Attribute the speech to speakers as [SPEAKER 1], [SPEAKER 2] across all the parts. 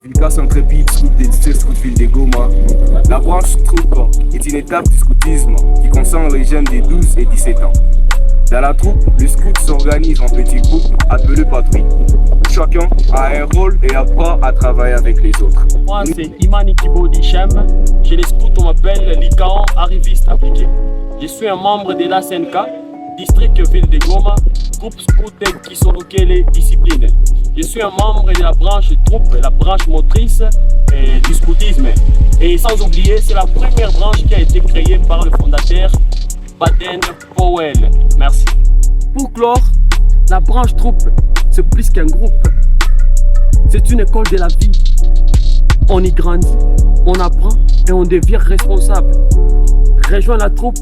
[SPEAKER 1] Vilcas intrépide, scout des districts, scout ville des Goma. La branche troupe est une étape du scoutisme qui concerne les jeunes de 12 et 17 ans. Dans la troupe, le scout s'organise en petits groupes appelés patrouilles. Chacun a un rôle et apprend à travailler avec les autres.
[SPEAKER 2] Moi, c'est Imani Kibodi Shem. Chez les scouts, on m'appelle Likan, arriviste appliqué. Je suis un membre de l'ASNK, district ville de Goma, groupe scout qui sont locales disciplines. Je suis un membre de la branche troupe, la branche motrice du scoutisme. Et sans oublier, c'est la première branche qui a été créée par le fondateur Baden Powell. Merci. Pour clore, la branche troupe, c'est plus qu'un groupe. C'est une école de la vie. On y grandit, on apprend et on devient responsable. Rejoins la troupe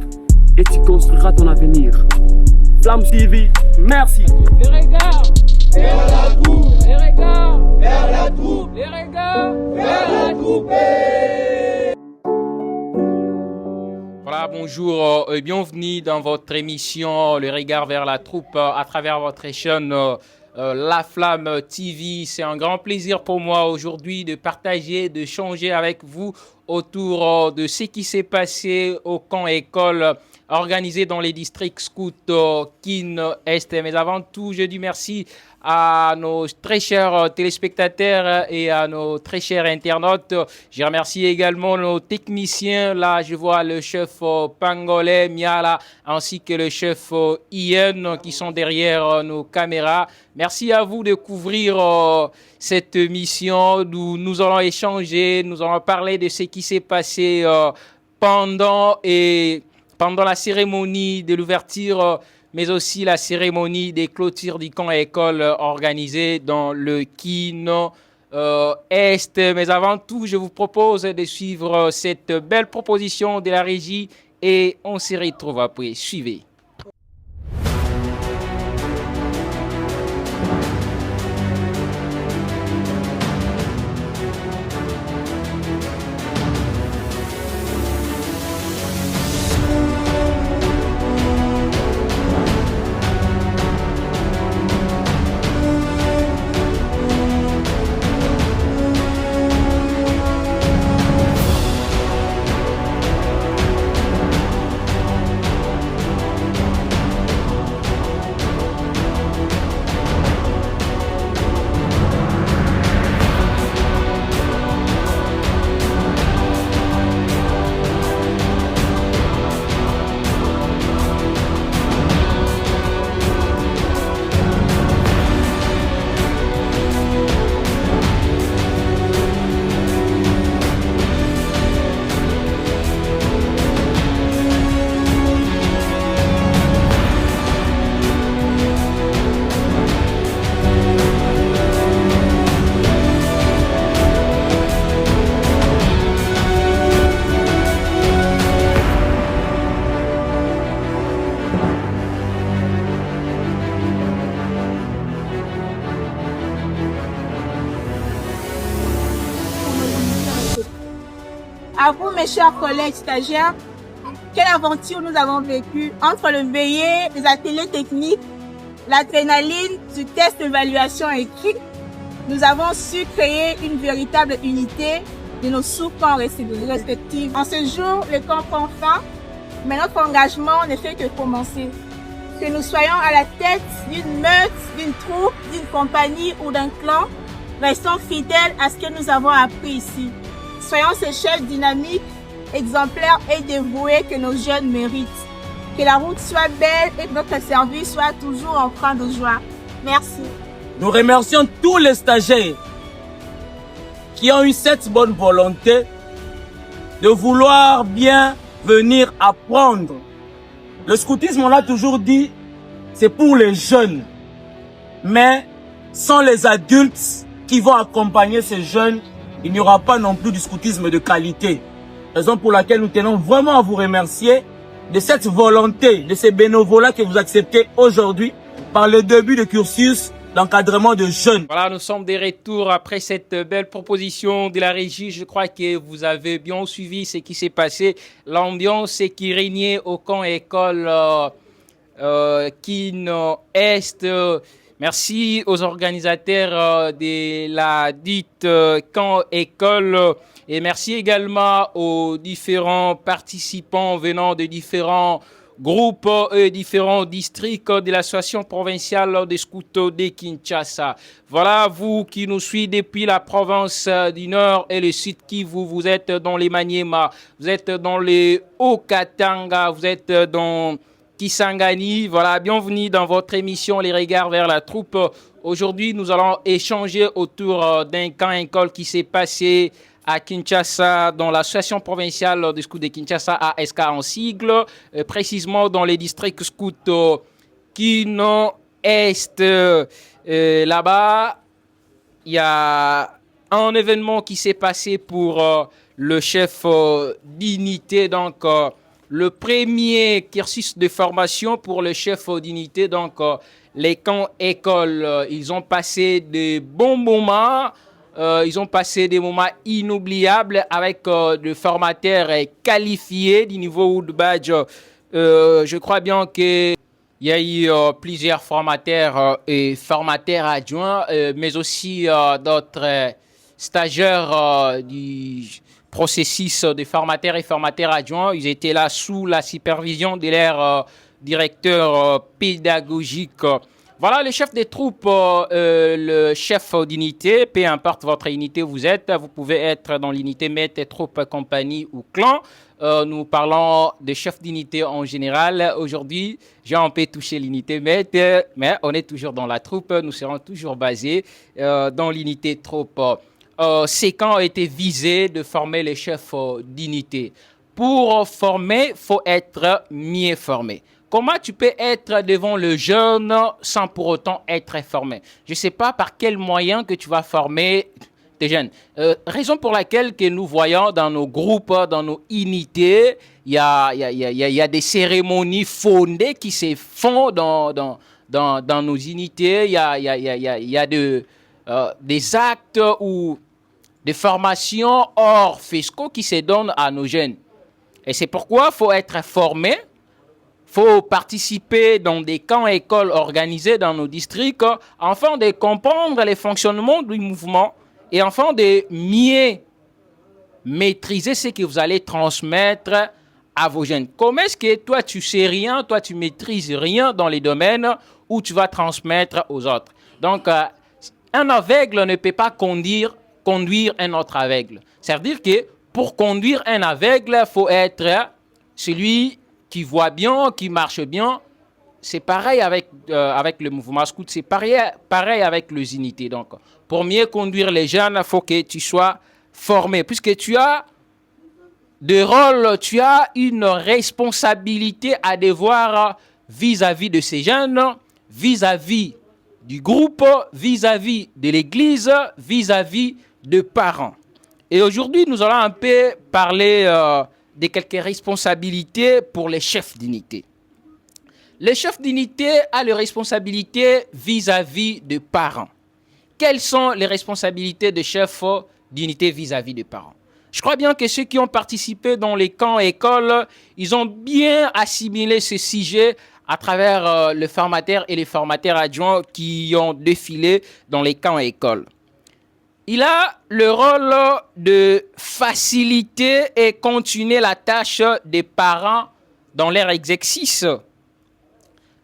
[SPEAKER 2] et tu construiras ton avenir. Flamme TV, merci.
[SPEAKER 3] Les regards vers la troupe. Les regards vers la troupe. Les regards vers la troupe.
[SPEAKER 4] Voilà, bonjour et bienvenue dans votre émission Le Regard vers la troupe à travers votre chaîne La Flamme TV. C'est un grand plaisir pour moi aujourd'hui de partager, de changer avec vous autour de ce qui s'est passé au camp école organisé dans les districts scouts Kin Est. Mais avant tout, je dis merci à nos très chers téléspectateurs et à nos très chers internautes. Je remercie également nos techniciens. Là, je vois le chef Pangolais, Miala, ainsi que le chef Ian qui sont derrière nos caméras. Merci à vous de couvrir cette mission. Nous allons échanger, nous allons parler de ce qui s'est passé pendant la cérémonie de l'ouverture, mais aussi la cérémonie des clôtures du camp école organisée dans le Kin Est. Mais avant tout, je vous propose de suivre cette belle proposition de la régie et on se retrouve après. Suivez.
[SPEAKER 5] À vous, mes chers collègues stagiaires, quelle aventure nous avons vécue entre le veillé, les ateliers techniques, l'adrénaline du test d'évaluation écrit. Nous avons su créer une véritable unité de nos sous-camps respectifs. En ce jour, le camp prend fin, mais notre engagement ne fait que commencer. Que nous soyons à la tête d'une meute, d'une troupe, d'une compagnie ou d'un clan, restons fidèles à ce que nous avons appris ici. Soyons ces chefs dynamiques, exemplaires et dévoués que nos jeunes méritent. Que la route soit belle et que notre service soit toujours empreint de joie. Merci.
[SPEAKER 2] Nous remercions tous les stagiaires qui ont eu cette bonne volonté de vouloir bien venir apprendre. Le scoutisme, on l'a toujours dit, c'est pour les jeunes. Mais sans les adultes qui vont accompagner ces jeunes, il n'y aura pas non plus du scoutisme de qualité. Raison pour laquelle nous tenons vraiment à vous remercier de cette volonté, de ces bénévolats que vous acceptez aujourd'hui par le début de cursus d'encadrement de jeunes.
[SPEAKER 4] Voilà, nous sommes de retour après cette belle proposition de la régie. Je crois que vous avez bien suivi ce qui s'est passé, l'ambiance qui régnait au camp école Est. Merci aux organisateurs de la dite camp école et merci également aux différents participants venant de différents groupes et différents districts de l'association provinciale des scouts de Kinshasa. Voilà, vous qui nous suivez depuis la province du Nord et le Sud Kivu, vous êtes dans les Maniema, vous êtes dans les Haut-Katanga, vous êtes dans Kisangani. Voilà, bienvenue dans votre émission Les Regards vers la troupe. Aujourd'hui, nous allons échanger autour d'un camp école qui s'est passé à Kinshasa, dans l'association provinciale des scouts de Kinshasa, ASK en sigle, précisément dans les districts scouts Kino Est. Là-bas, il y a un événement qui s'est passé pour le chef d'unité, donc le premier cursus de formation pour le chef d'unité, donc les camps écoles. Ils ont passé de bons moments. Ils ont passé des moments inoubliables avec des formateurs qualifiés du niveau de badge. Je crois bien qu'il y a eu plusieurs formateurs et formateurs adjoints, mais aussi d'autres stagiaires du processus de formateurs et formateurs adjoints. Ils étaient là sous la supervision de leur directeur pédagogique. Voilà, le chef des troupes, le chef d'unité, peu importe votre unité où vous êtes, vous pouvez être dans l'unité maître, troupe, compagnie ou clan. Nous parlons de chef d'unité en général. Aujourd'hui, j'ai un peu touché l'unité maître, mais on est toujours dans la troupe. Nous serons toujours basés dans l'unité troupe. Ces camps ont été visés de former les chefs d'unité. Pour former, il faut être mieux formé. Comment tu peux être devant le jeune sans pour autant être formé? Je ne sais pas par quel moyen que tu vas former tes jeunes. Raison pour laquelle que nous voyons dans nos groupes, dans nos unités, il y a des cérémonies fondées qui se font dans nos unités. Il y a des actes ou des formations hors fiscaux qui se donnent à nos jeunes. Et c'est pourquoi il faut être formé. Il faut participer dans des camps écoles organisés dans nos districts afin de comprendre les fonctionnements du mouvement et afin de mieux maîtriser ce que vous allez transmettre à vos jeunes. Comment est-ce que toi, tu sais rien, toi, tu maîtrises rien dans les domaines où tu vas transmettre aux autres? Donc, un aveugle ne peut pas conduire un autre aveugle. Ça veut dire que pour conduire un aveugle, il faut être celui qui voit bien, qui marche bien. C'est pareil avec le mouvement scout, c'est pareil avec les unités. Donc, pour mieux conduire les jeunes, il faut que tu sois formé. Puisque tu as des rôles, tu as une responsabilité à devoir vis-à-vis de ces jeunes, vis-à-vis du groupe, vis-à-vis de l'église, vis-à-vis de parents. Et aujourd'hui, nous allons un peu parler de quelques responsabilités pour les chefs d'unité. Les chefs d'unité ont les responsabilités vis-à-vis des parents. Quelles sont les responsabilités des chefs d'unité vis-à-vis des parents? Je crois bien que ceux qui ont participé dans les camps écoles, ils ont bien assimilé ce sujet à travers les formateurs et les formateurs adjoints qui ont défilé dans les camps écoles. Il a le rôle de faciliter et continuer la tâche des parents dans leur exercice.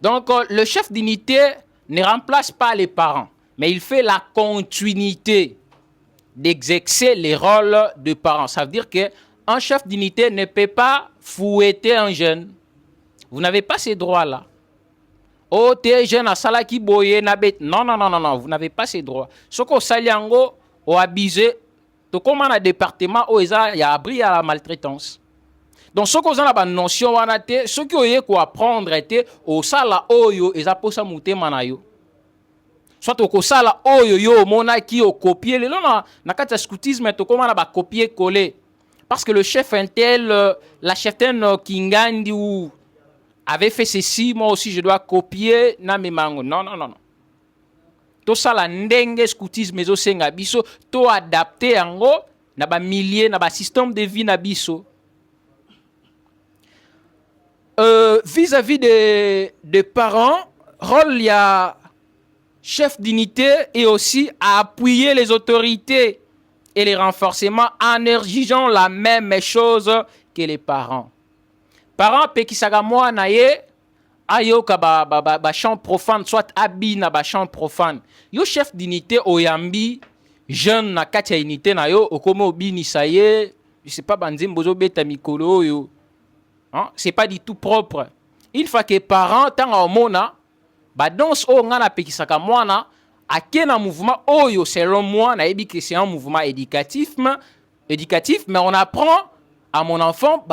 [SPEAKER 4] Donc, le chef d'unité ne remplace pas les parents, mais il fait la continuité d'exercer les rôles de parents. Ça veut dire qu'un chef d'unité ne peut pas fouetter un jeune. Vous n'avez pas ces droits-là. Oh, t'es jeune à Salaki Boye Nabet. Non, vous n'avez pas ces droits. Ce qu'on saliango, au abusé, tout comme dans le département où il y a abri à la maltraitance. Donc, ce qu'on a la notion, ce qui est quoi apprendre était au sala oyo et ça pose à monter manayo. Soit au sala oyo yo monaki au copier le non na kata scoutisme to comme na ba copier coller parce que le chef intel la cheftaine Kingandi ou avait fait ceci, moi aussi je dois copier na memango. Non. To sala ndenge scoutisme ezo senga biso to adapter yango na ba milliers na ba système de vie na biso. vis-à-vis des parents, rôle, il y a chef d'unité et aussi à appuyer les autorités et les renforcements en exigeant la même chose que les parents. Parents, pekisaka mwana ye, ayoka ba chant profane, soit abina ba chant profane. Yo chef d'unité oyambi, jeune na kati ya unité na yo, okoma obinisa ye, je sais pas, banzim bozo beta mikolo yo. Hein? C'est pas du tout propre. Une fois que parents, tant au mona, ba danse o ngana pekisaka mwana, ake na mouvement oyo, selon moi, na ebi que c'est un mouvement éducatif, mais on apprend à mon enfant,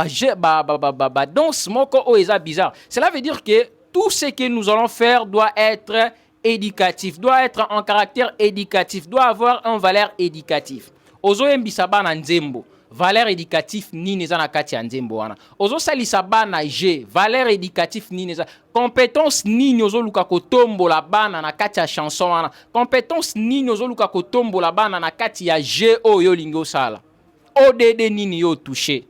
[SPEAKER 4] danse moko o eza bizarre. Cela veut dire que tout ce que nous allons faire doit être éducatif, doit être en caractère éducatif, doit avoir une valeur éducative. Ozo embisa bana nzembo, valeur éducative nini eza na kati ya nzembo wana. Ozo salisa bana G, valeur éducative nini eza. Compétence nini ozo luka kotombo la bana na kati ya chanson wana. Compétence nini ozo luka kotombo la bana na kati ya G oyo lingo sala. ODD nini yo touché.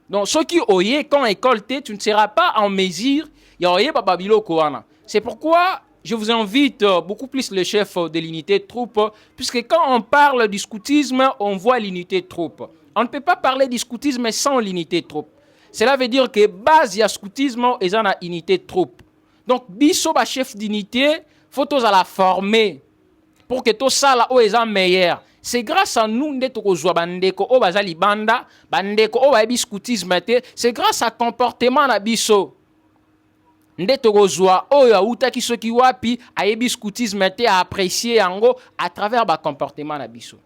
[SPEAKER 4] Donc, ceux qui oye quand école tu ne seras pas en mesure ya oye bababilo koana. C'est pourquoi je vous invite beaucoup plus le chef de l'unité de troupe, puisque quand on parle du scoutisme, on voit l'unité de troupe. On ne peut pas parler du scoutisme sans l'unité de troupe. Cela veut dire que base ya scoutisme est une unité de troupe. Donc, biso ba chef d'unité, faut tous à la former pour que tout ça là est meilleur. C'est grâce à nous que nous bandeko o bazali banda, bandeko o babi scoutisme te, c'est grâce à comportement na biso. Ndeko kozwa o ya utaki soki wapi ayebi scoutisme te a apprécier yango à travers ba comportement na biso.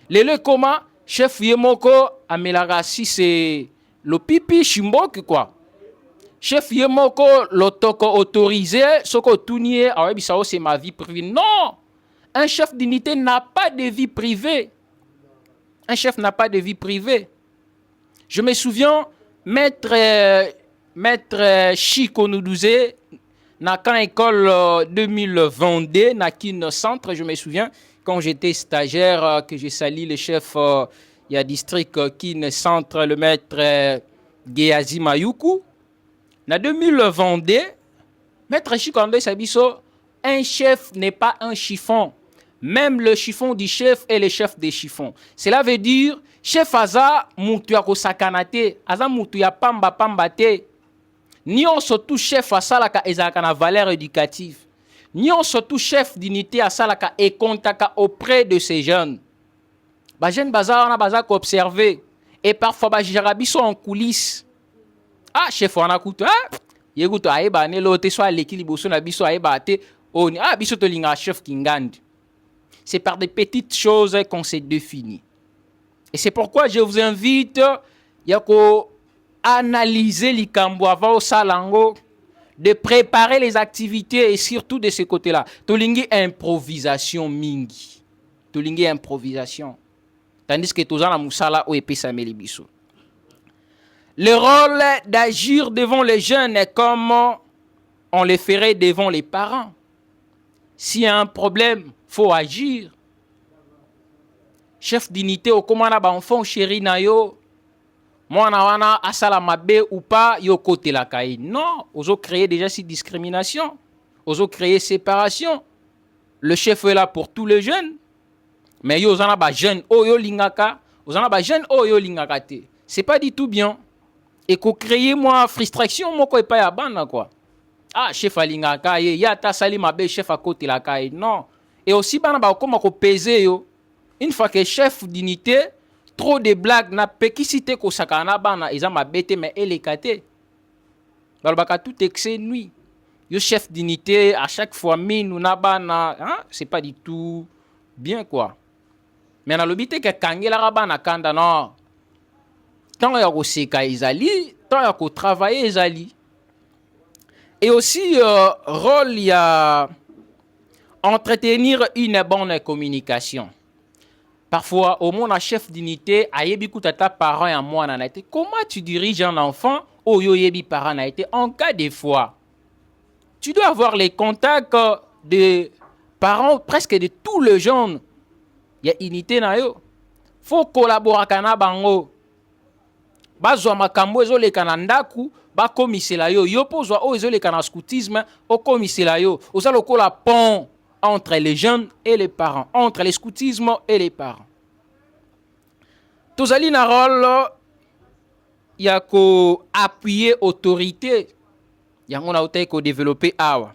[SPEAKER 4] Lele koma chef yemoko amelaka si c'est le pipi chimboki quoi. Chef yemoko lotoko autorisé soko tunie ayebi ça c'est ma vie privée. Non! Un chef d'unité n'a pas de vie privée. Un chef n'a pas de vie privée. Je me souviens, maître Chico nous disait, dans quand école 2022, dans Kin Centre, je me souviens, quand j'étais stagiaire, que j'ai sali le chef, il y a district Kin Centre, le maître Geazi Mayuku. Dans 2022, maître Chico nous dit, un chef n'est pas un chiffon. Même le chiffon du chef est le chef des chiffons. Cela veut dire, chef aza mutu ya kosakanate, aza mutu ya pamba te. Ni on surtout chef asalaka ezalaka na valeur éducative. Ni on surtout chef d'unité asalaka et contaka auprès de ces jeunes. Ba jeune baza wana baza ko observer et parfois ba jarabiso en coulisses. Ah chef wana kutu ah yeguto ayeba ne lote so alekili boso na biso ayeba te oni ah biso to linga chef kingandi. C'est par des petites choses qu'on s'est défini. Et c'est pourquoi je vous invite à analyser likambo avant au salango, de préparer les activités et surtout de ce côté-là. Tolingi improvisation mingi. Tolingi improvisation. Tandis que tous la musala ou epesa melibiso. Le rôle d'agir devant les jeunes est comme on le ferait devant les parents. S'il y a un problème, faut agir. Chef d'unité au commandant ba enfant chéri na yo. Mwana wana asala mabe ou pas yo côté la kai. Non, ozo créer déjà cette discrimination. Ozo créer séparation. Le chef est là pour tous les jeunes. Mais yo zana ba jeune o yo lingaka, ozana ba jeune o yo lingaka te. C'est pas du tout bien. Et ko créer moi frustration moko e pas ya bana quoi. Ah chef alingaka ye ya ta sali mabe chef à côté la kai. Non. Et aussi, une fois que chef d'unité, trop de blagues, na pekisite ko sakana bana, ils ont ma bête, mais elle est catée. Balbaka tout excès nuit. Le chef d'unité, à chaque fois, nous na bana, hein? C'est pas du tout bien, quoi. Mais dans l'obité que kangela rabana kanda, non. Tant y'a ko seka izali, tant y'a ko travailler izali. Et aussi, rôle, il y a entretenir une bonne communication. Parfois, au moins, un chef d'unité, ayebi kutata parent et moi n'a été. Comment tu diriges un enfant au yebi parent n'a été? En cas de fois, tu dois avoir les contacts de parents presque de tous les jeunes. Il y a unité na yo. Faut collaborer kana bango. Bazwa makambo ezo le kanandaku, bakomisela yo yo pozwa oyo ezoleka na scoutisme okomisela yo oza lokola pont entre les jeunes et les parents, entre le scoutisme et les parents. Tozali na rôle ya ko appuyer autorité yango na utai ko développer awa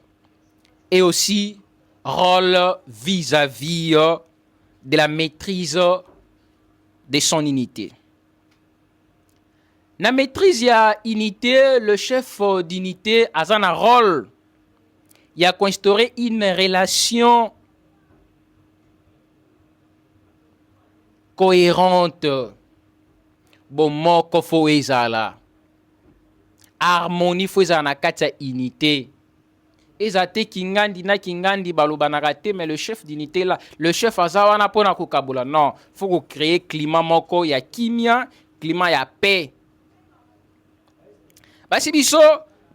[SPEAKER 4] et aussi rôle vis-à-vis de la maîtrise de son unité. Na maîtrise ya unité, le chef d'unité a un rôle. Il a instauré une relation cohérente. Bon moko fo ezala. Harmonie fo ezala na kati ya unité. Ezate kingandi na kingandi balobanaka te, mais le chef d'unité là, le chef azawana pona kokabula. Non, faut créer climat moko ya kimia, climat ya paix. Basi biso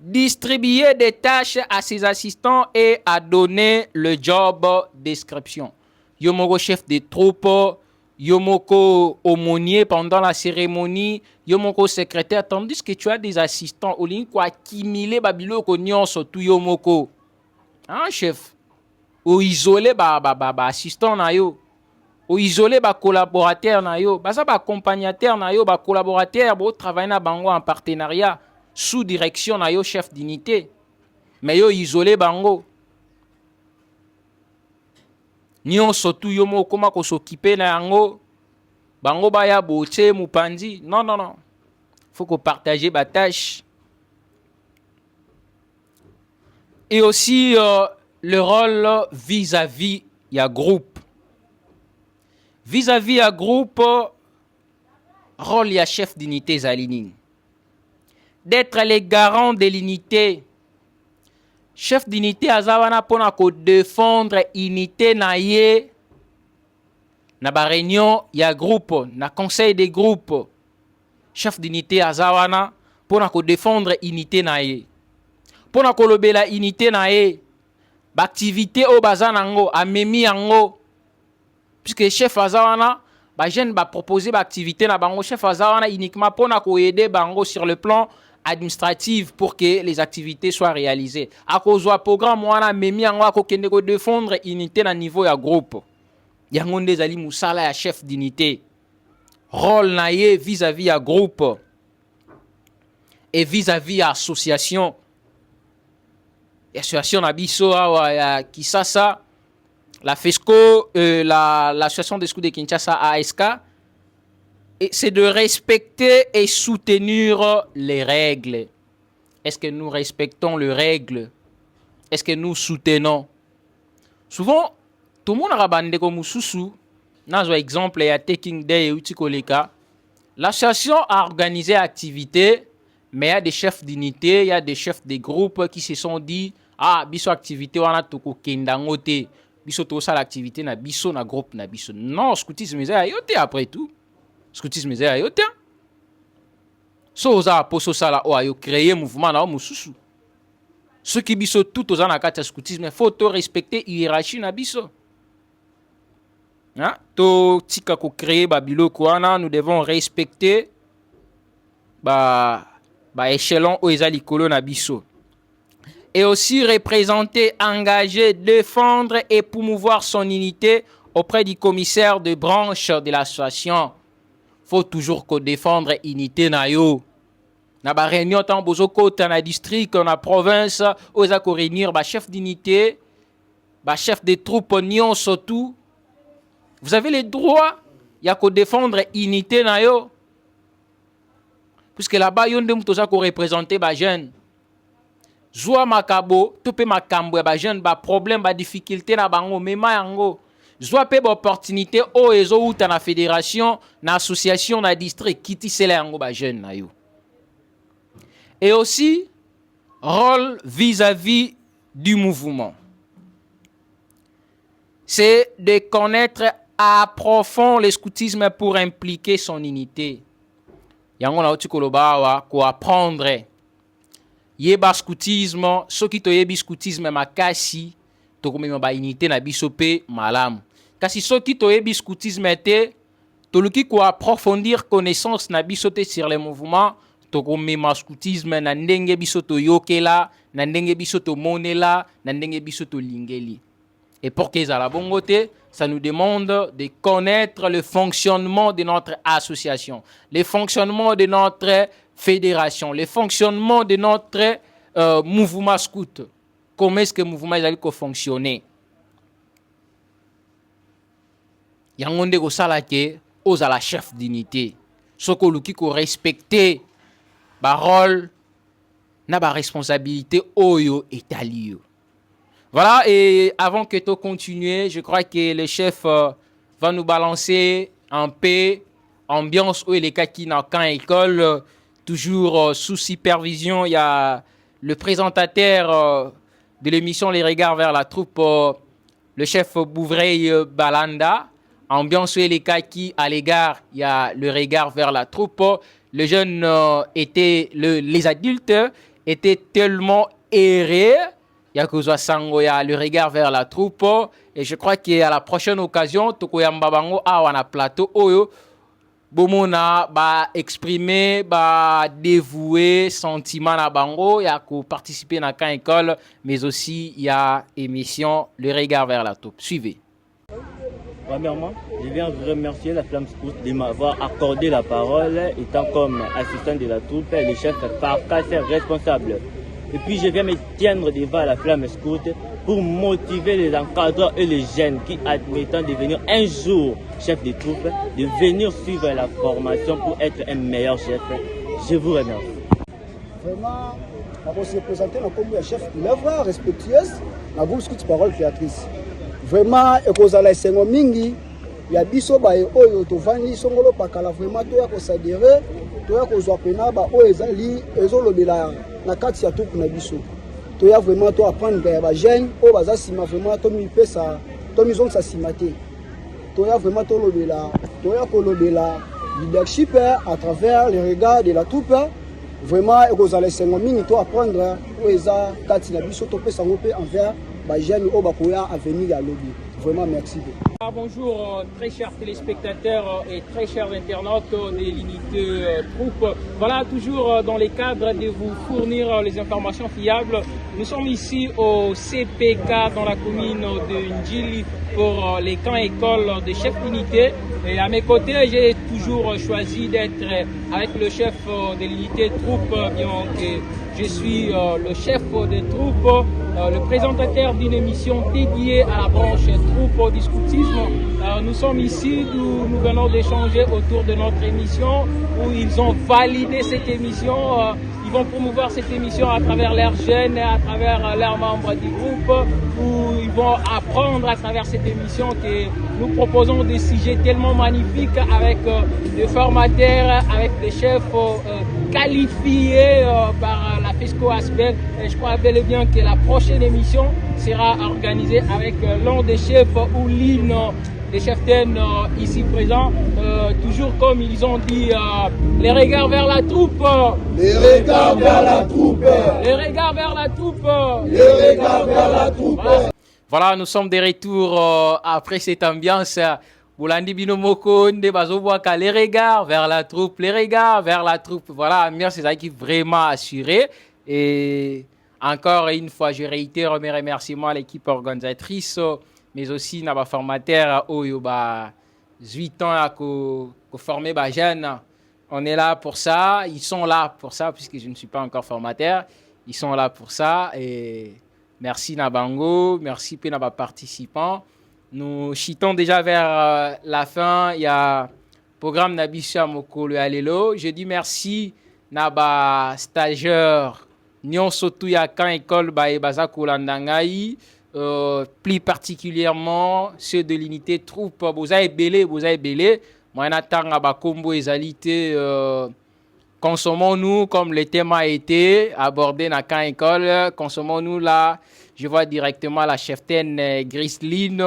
[SPEAKER 4] distribuer des tâches à ses assistants et à donner le job description. Yomoko chef de troupe, yomoko aumônier pendant la cérémonie, yomoko secrétaire, tandis que tu as des assistants au ligne quoi kimile babilo ko nyonso tu yomoko. Hein chef? Ou isoler ba assistant na yo. Ou isoler ba collaborateur na yo, ba ça ba accompagnateur na yo, ba collaborateur bo travailler na bango en partenariat. Sous direction na yo chef d'unité mais yo isolé bango nyonso tu yo mo koma ko s'occuper na yango bango ba ya boche mupandi non faut que partager ba tâche et aussi le rôle vis-à-vis ya groupe vis-à-vis ya groupe rôle ya chef d'unité zalining d'être les garants de l'unité. Chef d'unité azawana pona ko défendre unité na ye na ba réunion ya groupe na conseil des groupes. Chef d'unité azawana pona ko défendre unité na ye. Pona ko lobela unité na ye. Ba activité o bazanango amemi yango. Puisque chef azawana ba jeune ba proposer ba activité na bango chef azawana uniquement pona ko aider bango sur le plan administrative pour que les activités soient réalisées. À cause du programme, on a mis en place défendre unité à niveau ya groupe. Yangon des ali musala ya chef d'unité. Rôle naie vis-à-vis ya groupe et vis-à-vis ya association. Association nabiso ya Kisasa, la FESCO, l'association des scouts de Kinshasa ASK. Et c'est de respecter et soutenir les règles. Est-ce que nous respectons les règles? Est-ce que nous soutenons? Souvent, tout le monde a bandé comme Moussoussou. Dans un exemple, il y a Taking Day et Utikoleka. L'association a organisé activité, mais il y a des chefs d'unité, il y a des chefs de groupes qui se sont dit ah, biso activité, on a tout kendangote. Biso tout ça l'activité, na biso na groupe na biso. Non, scoutisme, c'est ayote après tout. Scoutisme est ayote. So oza poso sala o ayo créer mouvement na mususu. Ceux qui biso tout oza na kati scoutisme faut to respecter hiérarchie na biso. Hein? To tika ko créer babilo kwana nous devons respecter ba échelon o eza likolo na biso. Et aussi représenter, engager, défendre et promouvoir son unité auprès du commissaire de branche de l'association. Faut toujours qu'on défendre unité na yo. Na ba réunion tant bozo côté na district, na province, oza ko réunir ba chef d'unité, ba chef de troupes nion surtout. Vous avez le droit ya ko défendre unité na yo. Puisque là-bas yon de mutoza ko représenter ba jeune. Zwa makabo, tope makambo ba jeune ba problème ba difficulté na bango mema yango. Zwa pe ba opportunité o ezo uta na fédération, na association, na district kiti sele yango ba jeune na yo. Et aussi rôle vis-à-vis du mouvement. C'est de connaître à profond le scoutisme pour impliquer son unité. Yango na oti koloba wa ko apprendre yeba scoutisme, soki to yebi scoutisme makasi to komema ba unité na biso pe malamu. Kasi soki to yebi scoutisme te to luki ko approfondir connaissance na biso te sur les mouvements tokomema scoutisme na ndenge biso toyokela, na ndenge biso tomonela, na ndenge biso tolingeli. Et pour qu'ils aient la bonne côté, ça nous demande de connaître le fonctionnement de notre association, le fonctionnement de notre fédération, le fonctionnement de notre mouvement scout. Comment est-ce que le mouvement va fonctionner? Il y a un monde qui est la chef d'unité. Ce qui faut respecter le rôle, la responsabilité oyo étalio. Voilà, et avant que tu continues, je crois que le chef va nous balancer un peu ambiance où les cas qui n'ont qu'un école, toujours sous supervision. Il y a le présentateur de l'émission Les Regards vers la troupe, le chef Bouvray Balanda. Ambiance où les cas qui, à l'égard, il y a le regard vers la troupe. Les jeunes les adultes étaient tellement errés. Il y a le regard vers la troupe. Et je crois qu'à la prochaine occasion, Tokoyamba Bango a un plateau oyo bomona ba exprimer ba dévouer sentiment na bango, il y a participer à la école, mais aussi il y a émission Le Regard vers la troupe. Suivez.
[SPEAKER 6] Premièrement, je viens remercier la Flamme Scout de m'avoir accordé la parole, étant comme assistant de la troupe et le chef par cas responsable. Et puis je viens me tiendre devant la Flamme Scout pour motiver les encadrants et les jeunes qui admettant devenir un jour chef de troupe, de venir suivre la formation pour être un meilleur chef. Je vous remercie.
[SPEAKER 7] Vraiment, on se présenter comme un chef de l'œuvre respectueuse, la Flamme Scout parole créatrice. Vraiment, ekozala esengo mingi ya biso ba oyo tovandi songolo pakala vraiment to ya ko s'adhérer to ya ko zwa pena ba oyo ezali ezolobela na kati ya tuku na biso to ya vraiment to apprendre ya ba jeune o baza sima vraiment to mi pesa to mi zonga sima te to ya vraiment to lobela to ya ko lobela leadership à travers les regards de la troupe. Vraiment ekozala esengo mingi to apprendre o eza kati na biso to pesa ngope envers Vraiment, merci.
[SPEAKER 2] Bonjour, très chers téléspectateurs et très chers internautes de l'unité troupe. Voilà, toujours dans les cadres de vous fournir les informations fiables. Nous sommes ici au CPK dans la commune de Ndjili pour les camps écoles de chef d'unité. Et à mes côtés, j'ai toujours choisi d'être avec le chef de l'unité troupe, bien que je suis le chef des troupes, le présentateur d'une émission dédiée à la branche troupe du scoutisme. Nous sommes ici, nous venons d'échanger autour de notre émission où ils ont validé cette émission. Ils vont promouvoir cette émission à travers leurs jeunes, à travers leurs membres du groupe, où ils vont apprendre à travers cette émission que nous proposons des sujets tellement magnifiques avec des formateurs, avec des chefs qualifiés par la FESCO Aspect. Et je crois bel et bien que la prochaine émission sera organisée avec l'un des chefs ou l'une des chefs ici présents, toujours comme ils ont dit, les regards vers la troupe.
[SPEAKER 7] Les regards vers la troupe.
[SPEAKER 2] Les regards vers la troupe.
[SPEAKER 7] Les regards vers la troupe.
[SPEAKER 4] Voilà, nous sommes de retour après cette ambiance. Boulandi Binomoko, les regards vers la troupe, les regards vers la troupe. Voilà, merci, c'est qui vraiment assuré. Et encore une fois, je réitère mes remerciements à l'équipe organisatrice, mais aussi à formateur oyo 8 ans à former les jeunes. On est là pour ça, ils sont là pour ça, puisque je ne suis pas encore formateur. Ils sont là pour ça. Et merci Nabango, merci pour les participants. Nous chitons déjà vers la fin. Il y a le programme Nabisha Moko le Alelo. Je dis merci Naba stagiaire Nyon Sotou Yakan école Bazako Landangaï. Plus particulièrement ceux de l'unité troupe. Vous avez belé. Moi, j'attends à combo égalité. Consommons-nous comme le thème a été abordé dans la école. Consommons-nous là. Je vois directement la cheftaine Griseline.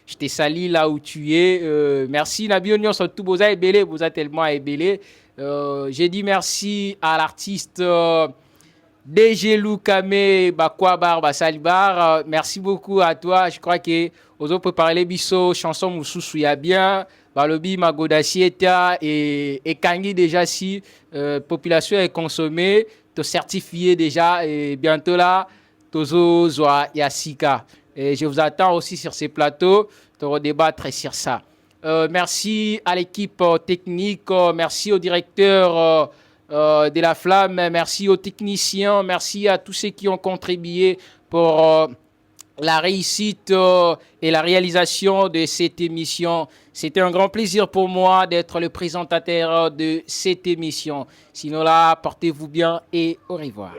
[SPEAKER 4] Je te salue là où tu es. Merci Nabionion surtout. Vous avez tellement ébélé. J'ai dit merci à l'artiste DG Loukame Bakwa Barba Salibar, merci beaucoup à toi. Je crois que aux autres préparer les biso chansons Moussou ya bien. Balobi Magodashi et Kangi déjà si population est consommée, te certifié déjà et bientôt là Tozo Zoa Yasika. Et je vous attends aussi sur ces plateaux pour débattre sur ça. Merci à l'équipe technique, merci au directeur de la Flamme, merci aux techniciens, merci à tous ceux qui ont contribué pour la réussite et la réalisation de cette émission. C'était un grand plaisir pour moi d'être le présentateur de cette émission. Sinon là, portez-vous bien et au revoir.